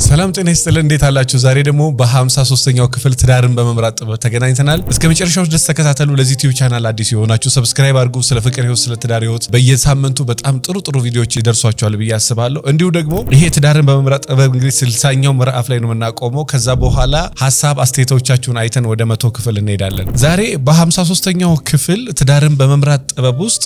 ሰላም ጤና ይስጥልን እንዴት አላችሁ? ዛሬ ደግሞ በ53ኛው ክፍል ትዳርን በመምራት ጥበብ ተገናኝተናል። እስከ መጨረሻው ድረስ ተከታተሉ። ለዚህ ዩቲዩብ ቻናል አዲስ የሆናችሁ ሰብስክራይብ አድርጉ። ስለ ፍቅር ህይወት፣ ስለ ትዳር ህይወት በየሳምንቱ በጣም ጥሩ ቪዲዮዎች ይደርሷችኋል ብዬ አስባለሁ። እንዲሁ ደግሞ ይሄ ትዳርን በመምራት ጥበብ እንግዲህ 60ኛው ምዕራፍ ላይ ነው የምናቆመው። ከዛ በኋላ ሐሳብ አስተያየቶቻችሁን አይተን ወደ 100 ክፍል እንሄዳለን። ዛሬ በ53ኛው ክፍል ትዳርን በመምራት ጥበብ ውስጥ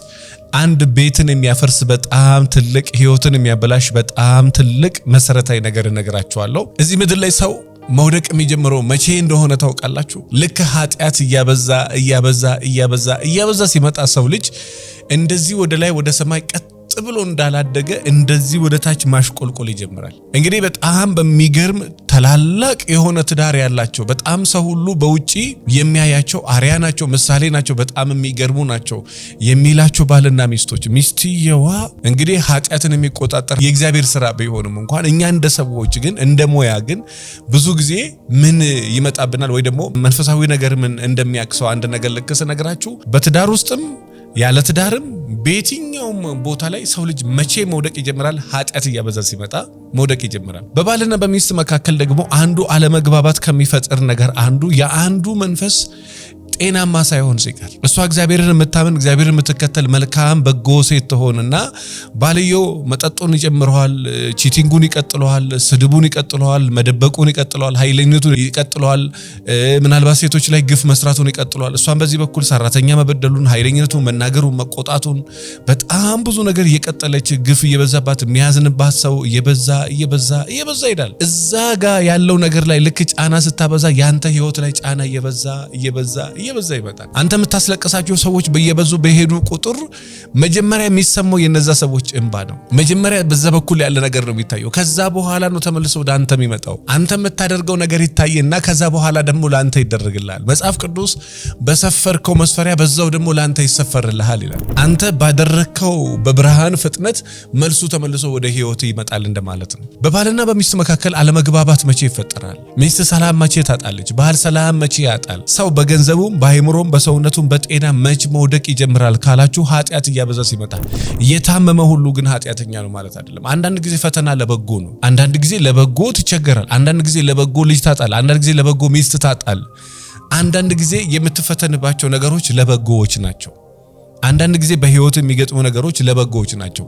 አንድ ቤትን የሚያፈርስ በጣም ትልቅ ህይወትን የሚያበላሽ በጣም ትልቅ መሰረታዊ ነገር እነግራችኋለሁ። እዚህ ምድር ላይ ሰው መውደቅ የሚጀምረው መቼ እንደሆነ ታውቃላችሁ? ልክ ኃጢአት እያበዛ ሲመጣ ሰው ልጅ እንደዚህ ወደ ላይ ወደ ሰማይ ቀጥ ብሎ እንዳላደገ እንደዚህ ወደ ታች ማሽቆልቆል ይጀምራል። እንግዲህ በጣም በሚገርም ታላላቅ የሆነ ትዳር ያላቸው በጣም ሰው ሁሉ በውጪ የሚያያቸው አሪያ ናቸው፣ ምሳሌ ናቸው፣ በጣም የሚገርሙ ናቸው የሚላቸው ባልና ሚስቶች ሚስትየዋ እንግዲህ ኃጢአትን የሚቆጣጠር የእግዚአብሔር ስራ ቢሆንም እንኳን እኛ እንደ ሰዎች ግን እንደ ሞያ ግን ብዙ ጊዜ ምን ይመጣብናል ወይ ደግሞ መንፈሳዊ ነገር ምን እንደሚያክሰው አንድ ነገር ልክስ ነገራችሁ በትዳር ውስጥም ያለ ትዳርም በየትኛውም ቦታ ላይ ሰው ልጅ መቼ መውደቅ ይጀምራል? ኃጢአት እያበዛ ሲመጣ መውደቅ ይጀምራል። በባልና በሚስት መካከል ደግሞ አንዱ አለመግባባት ከሚፈጥር ነገር አንዱ የአንዱ መንፈስ ጤናማ ሳይሆን ሲቀር እሷ እግዚአብሔርን የምታምን እግዚአብሔርን የምትከተል መልካም በጎ ሴት ትሆንና ባልየው መጠጡን ይጨምረዋል፣ ቺቲንጉን ይቀጥለዋል፣ ስድቡን ይቀጥለዋል፣ መደበቁን ይቀጥለዋል፣ ኃይለኝነቱን ይቀጥለዋል፣ ምናልባት ሴቶች ላይ ግፍ መስራቱን ይቀጥለዋል። እሷን በዚህ በኩል ሰራተኛ መበደሉን፣ ኃይለኝነቱን፣ መናገሩን፣ መቆጣቱን በጣም ብዙ ነገር እየቀጠለች ግፍ እየበዛባት የሚያዝንባት ሰው እየበዛ ይሄዳል። እዛ ጋር ያለው ነገር ላይ ልክ ጫና ስታበዛ ያንተ ህይወት ላይ ጫና እየበዛ ይመጣል። አንተ የምታስለቀሳቸው ሰዎች በየበዙ ቁጥር መጀመሪያ የሚሰማው የነዛ ሰዎች እንባ ነው። መጀመሪያ በዛ በኩል ያለ ነገር ነው የሚታየው። ከዛ በኋላ ነው ተመልሶ ወደ አንተ የሚመጣው። አንተ የምታደርገው ነገር ይታየና ከዛ በኋላ ደግሞ ለአንተ ይደረግልሃል። መጽሐፍ ቅዱስ በሰፈርከው መስፈሪያ በዛው ደግሞ ለአንተ ይሰፈርልሃል ይላል። አንተ ባደረከው በብርሃን ፍጥነት መልሱ ተመልሶ ወደ ህይወት ይመጣል እንደማለት ነው። በባልና በሚስት መካከል አለመግባባት መቼ ይፈጠራል? ሚስት ሰላም መቼ ታጣለች? ባል ሰላም መቼ ያጣል? ሰው በገንዘቡ በአይምሮም በሰውነቱም በጤና መች መውደቅ ይጀምራል ካላችሁ ኃጢአት እያበዛ ሲመጣ። የታመመ ሁሉ ግን ኃጢአተኛ ነው ማለት አይደለም። አንዳንድ ጊዜ ፈተና ለበጎ ነው። አንዳንድ ጊዜ ለበጎ ትቸገራል። አንዳንድ ጊዜ ለበጎ ልጅ ታጣል። አንዳንድ ጊዜ ለበጎ ሚስት ታጣል። አንዳንድ ጊዜ የምትፈተንባቸው ነገሮች ለበጎዎች ናቸው። አንዳንድ ጊዜ በህይወት የሚገጥሙ ነገሮች ለበጎዎች ናቸው።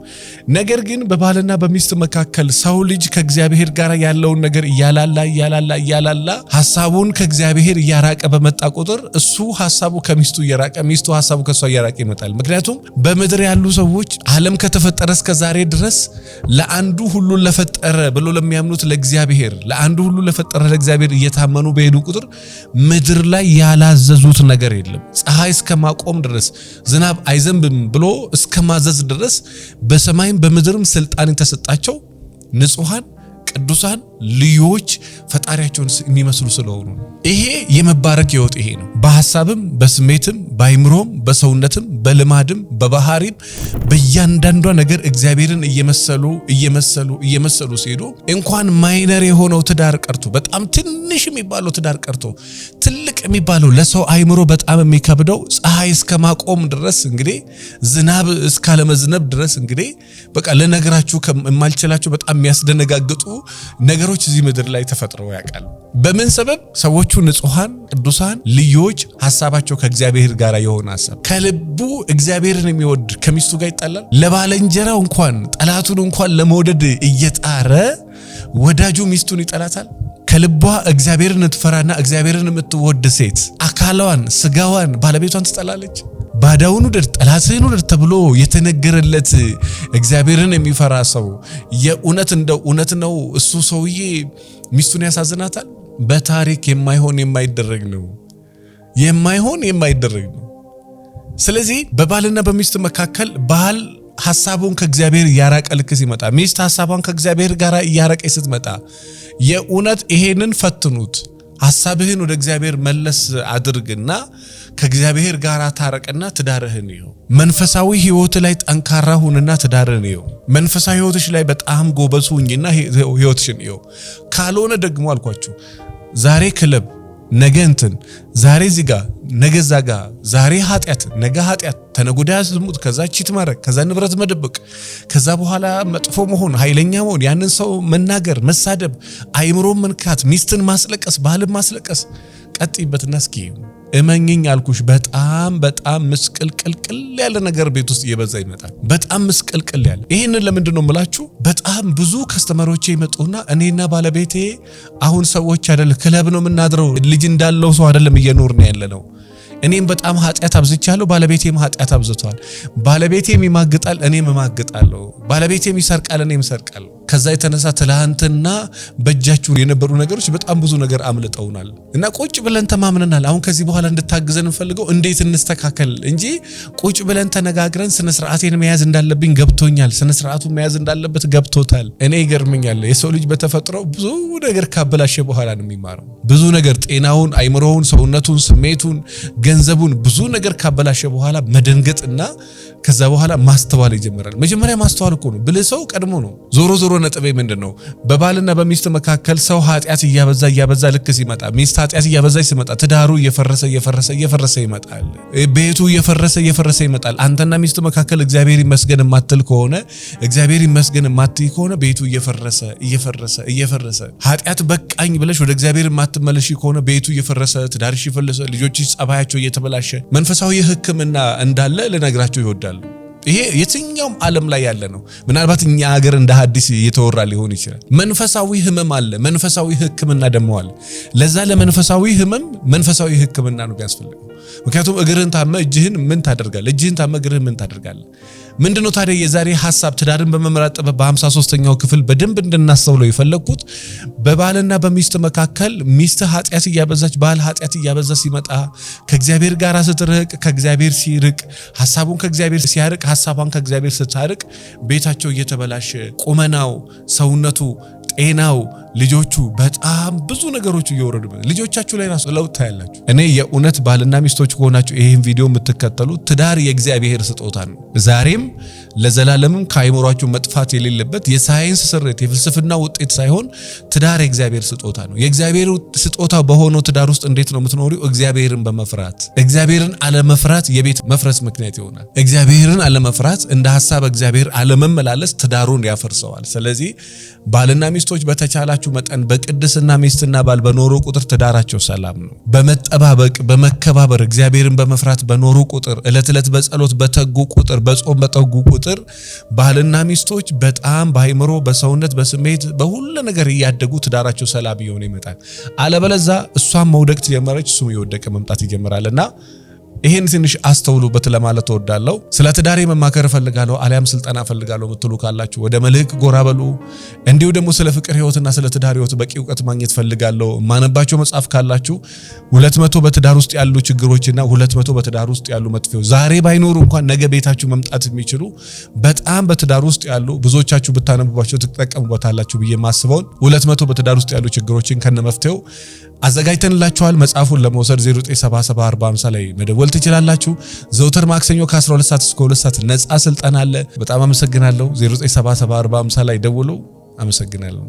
ነገር ግን በባልና በሚስት መካከል ሰው ልጅ ከእግዚአብሔር ጋር ያለውን ነገር እያላላ ሐሳቡን ከእግዚአብሔር እያራቀ በመጣ ቁጥር እሱ ሐሳቡ ከሚስቱ እየራቀ ሚስቱ ሐሳቡ ከሷ እየራቀ ይመጣል። ምክንያቱም በምድር ያሉ ሰዎች ዓለም ከተፈጠረ እስከ ዛሬ ድረስ ለአንዱ ሁሉን ለፈጠረ ብሎ ለሚያምኑት ለእግዚአብሔር ለአንዱ ሁሉ ለፈጠረ ለእግዚአብሔር እየታመኑ በሄዱ ቁጥር ምድር ላይ ያላዘዙት ነገር የለም። ፀሐይ እስከማቆም ድረስ ዝናብ አይዘንብም ብሎ እስከማዘዝ ድረስ በሰማይም በምድርም ስልጣን ተሰጣቸው ንጹሃን ቅዱሳን ልዮች ፈጣሪያቸውን የሚመስሉ ስለሆኑ ይሄ የመባረክ ህይወት ይሄ ነው። በሐሳብም በስሜትም በአይምሮም በሰውነትም በልማድም በባህሪም በእያንዳንዷ ነገር እግዚአብሔርን እየመሰሉ ሲሄዱ እንኳን ማይነር የሆነው ትዳር ቀርቶ በጣም ትንሽ የሚባለው ትዳር ቀርቶ ትልቅ የሚባለው ለሰው አይምሮ በጣም የሚከብደው ፀሐይ እስከማቆም ድረስ እንግዲህ ዝናብ እስካለመዝነብ ድረስ እንግዲህ በቃ ለነገራችሁ ከማልችላችሁ በጣም የሚያስደነጋግጡ ነገሮች እዚህ ምድር ላይ ተፈጥረው ያውቃሉ። በምን ሰበብ? ሰዎቹ ንጹሃን ቅዱሳን ልዮች ሐሳባቸው ከእግዚአብሔር ጋር የሆነ ሐሳብ ከልቡ እግዚአብሔርን የሚወድ ከሚስቱ ጋር ይጣላል። ለባልንጀራው እንኳን ጠላቱን እንኳን ለመውደድ እየጣረ ወዳጁ ሚስቱን ይጠላታል። ከልቧ እግዚአብሔርን ትፈራና እግዚአብሔርን የምትወድ ሴት አካሏን ስጋዋን ባለቤቷን ትጠላለች። ባዳውን ውደድ ጠላትህን ውደድ ተብሎ የተነገረለት እግዚአብሔርን የሚፈራ ሰው የእውነት እንደው እውነት ነው እሱ ሰውዬ ሚስቱን ያሳዝናታል? በታሪክ የማይሆን የማይደረግ ነው። ስለዚህ በባልና በሚስት መካከል ባል ሐሳቡን ከእግዚአብሔር ያራቀ ልክ ሲመጣ ሚስት ሐሳቧን ከእግዚአብሔር ጋር ያራቀ ስትመጣ የእውነት ይሄንን ፈትኑት። ሐሳብህን ወደ እግዚአብሔር መለስ አድርግና ከእግዚአብሔር ጋር ታረቅና ትዳርህን ይው። መንፈሳዊ ህይወት ላይ ጠንካራ ሁንና ትዳርህን ይው። መንፈሳዊ ህይወትሽ ላይ በጣም ጎበዝ ሁኝና ህይወትሽን ይው። ካልሆነ ደግሞ አልኳችሁ ዛሬ ክለብ ነገ እንትን ዛሬ ዚጋ ነገ ዛጋ ዛሬ ኃጢአት ነገ ኃጢአት ተነጎዳ ዝሙት፣ ከዛ ቺት ማድረግ፣ ከዛ ንብረት መደበቅ፣ ከዛ በኋላ መጥፎ መሆን፣ ኃይለኛ መሆን፣ ያንን ሰው መናገር፣ መሳደብ፣ አይምሮን መንካት፣ ሚስትን ማስለቀስ፣ ባልን ማስለቀስ። ቀጥይበትና እስኪ እመኝኝ አልኩሽ በጣም ምስቅልቅል ያለ ነገር ቤት ውስጥ እየበዛ ይመጣል። በጣም ምስቅልቅል ያለ። ይሄንን ለምንድን ነው የምላችሁ? በጣም ብዙ ከስተመሮቼ ይመጡና እኔና ባለቤቴ አሁን ሰዎች አይደል ክለብ ነው የምናድረው፣ ልጅ እንዳለው ሰው አይደለም እየኖርን ያለነው። እኔም በጣም ኃጢአት አብዝቻለሁ፣ ባለቤቴም ኃጢአት አብዝቷል። ባለቤቴም ይማግጣል፣ እኔም እማግጣለሁ። ባለቤቴም ይሰርቃል፣ እኔም እሰርቃለሁ። ከዛ የተነሳ ትላንትና በእጃችሁ የነበሩ ነገሮች በጣም ብዙ ነገር አምልጠውናል እና ቁጭ ብለን ተማምነናል። አሁን ከዚህ በኋላ እንድታግዘን እንፈልገው እንዴት እንስተካከል እንጂ ቁጭ ብለን ተነጋግረን ስነ ስርዓቴን መያዝ እንዳለብኝ ገብቶኛል። ስነ ስርዓቱን መያዝ እንዳለበት ገብቶታል። እኔ ይገርመኛል፣ የሰው ልጅ በተፈጥሮ ብዙ ነገር ካበላሸ በኋላ ነው የሚማረው። ብዙ ነገር ጤናውን፣ አይምሮውን፣ ሰውነቱን፣ ስሜቱን፣ ገንዘቡን ብዙ ነገር ካበላሸ በኋላ መደንገጥና ከዛ በኋላ ማስተዋል ይጀምራል። መጀመሪያ ማስተዋል እኮ ነው። ብልህ ሰው ቀድሞ ነው። ዞሮ ነጥቤ ምንድነው? በባልና በሚስት መካከል ሰው ኃጢአት እያበዛ ልክ ሲመጣ፣ ሚስት ኃጢአት እያበዛች ሲመጣ ትዳሩ እየፈረሰ ይመጣል። ቤቱ እየፈረሰ ይመጣል። አንተና ሚስት መካከል እግዚአብሔር ይመስገን የማትል ከሆነ፣ እግዚአብሔር ይመስገን የማትይ ከሆነ ቤቱ እየፈረሰ ኃጢአት በቃኝ ብለሽ ወደ እግዚአብሔር የማትመለሺ ከሆነ ቤቱ እየፈረሰ፣ ትዳርሽ ይፈለሰ፣ ልጆችሽ ጸባያቸው እየተበላሸ መንፈሳዊ ሕክምና እንዳለ ልነግራቸው ይወዳሉ። ይሄ የትኛውም ዓለም ላይ ያለ ነው። ምናልባት እኛ ሀገር እንደ ሐዲስ እየተወራ ሊሆን ይችላል። መንፈሳዊ ህመም አለ፣ መንፈሳዊ ሕክምና ደግሞ አለ። ለዛ ለመንፈሳዊ ህመም መንፈሳዊ ሕክምና ነው ቢያስፈልገው። ምክንያቱም እግርህን ታመ እጅህን ምን ታደርጋለህ? እጅህን ታመ እግርህን ምን ታደርጋለህ? ምንድነው ታዲያ የዛሬ ሐሳብ ትዳርን በመምራት በ53ኛው ክፍል በደንብ እንድናስተውለው የፈለኩት በባልና በሚስት መካከል ሚስት ኃጢአት እያበዛች ባል ኃጢአት እያበዛ ሲመጣ ከእግዚአብሔር ጋር ስትርቅ፣ ከእግዚአብሔር ሲርቅ፣ ሐሳቡን ከእግዚአብሔር ሲያርቅ፣ ሐሳቧን ከእግዚአብሔር ስታርቅ ቤታቸው እየተበላሸ ቁመናው፣ ሰውነቱ፣ ጤናው፣ ልጆቹ በጣም ብዙ ነገሮች እየወረዱ ልጆቻችሁ ላይ ራሱ ለውጥ ታያላችሁ። እኔ የእውነት ባልና ሚስቶች ከሆናችሁ ይሄን ቪዲዮ የምትከተሉ ትዳር የእግዚአብሔር ስጦታ ነው። ዛሬም ለዘላለምም ከአይምሯችሁ መጥፋት የሌለበት የሳይንስ ስሬት የፍልስፍና ውጤት ሳይሆን ትዳር የእግዚአብሔር ስጦታ ነው። የእግዚአብሔር ስጦታ በሆነው ትዳር ውስጥ እንዴት ነው የምትኖሪው? እግዚአብሔርን በመፍራት። እግዚአብሔርን አለመፍራት የቤት መፍረስ ምክንያት ይሆናል። እግዚአብሔርን አለመፍራት፣ እንደ ሐሳብ እግዚአብሔር አለመመላለስ ትዳሩን ያፈርሰዋል። ስለዚህ ባልና ሚስቶች በተቻላችሁ መጠን በቅድስና ሚስትና ባል በኖሩ ቁጥር ትዳራቸው ሰላም ነው። በመጠባበቅ በመከባበር እግዚአብሔርን በመፍራት በኖሩ ቁጥር፣ ዕለት ዕለት በጸሎት በተጉ ቁጥር፣ በጾም በተጉ ቁጥር ባልና ሚስቶች በጣም በአይምሮ፣ በሰውነት፣ በስሜት በሁሉ ነገር እያደጉ ትዳራቸው ሰላም እየሆነ ይመጣል። አለበለዛ እሷም መውደቅ ትጀምራለች፣ እሱም እየወደቀ መምጣት ይጀምራልና ይሄን ትንሽ አስተውሉበት ለማለት እወዳለሁ። ስለ ትዳሬ መማከር ፈልጋለሁ አሊያም ስልጠና ፈልጋለሁ ምትሉ ካላችሁ ወደ መልሕቅ ጎራ በሉ። እንዲሁ ደግሞ ስለ ፍቅር ህይወትና ስለ ትዳር ህይወት በቂ ዕውቀት ማግኘት ፈልጋለሁ ማነባቸው መጽሐፍ ካላችሁ 200 በትዳር ውስጥ ያሉ ችግሮችና 200 በትዳር ውስጥ ያሉ መጥፊያዎች ዛሬ ባይኖሩ እንኳን ነገ ቤታችሁ መምጣት የሚችሉ በጣም በትዳር ውስጥ ያሉ ብዙዎቻችሁ ብታነቡባቸው ትጠቀሙበታላችሁ ብዬ ማስበውን 200 በትዳር ውስጥ ያሉ ችግሮችን ከነመፍትሄው አዘጋጅተንላችኋል። መጽሐፉን ለመውሰድ 09774050 ላይ መደወል ትችላላችሁ። ዘውትር ማክሰኞ ከ12 ሰዓት እስከ 2 ሰዓት ነፃ ስልጠና አለ። በጣም አመሰግናለሁ። 09774050 ላይ ደውሉ። አመሰግናለሁ።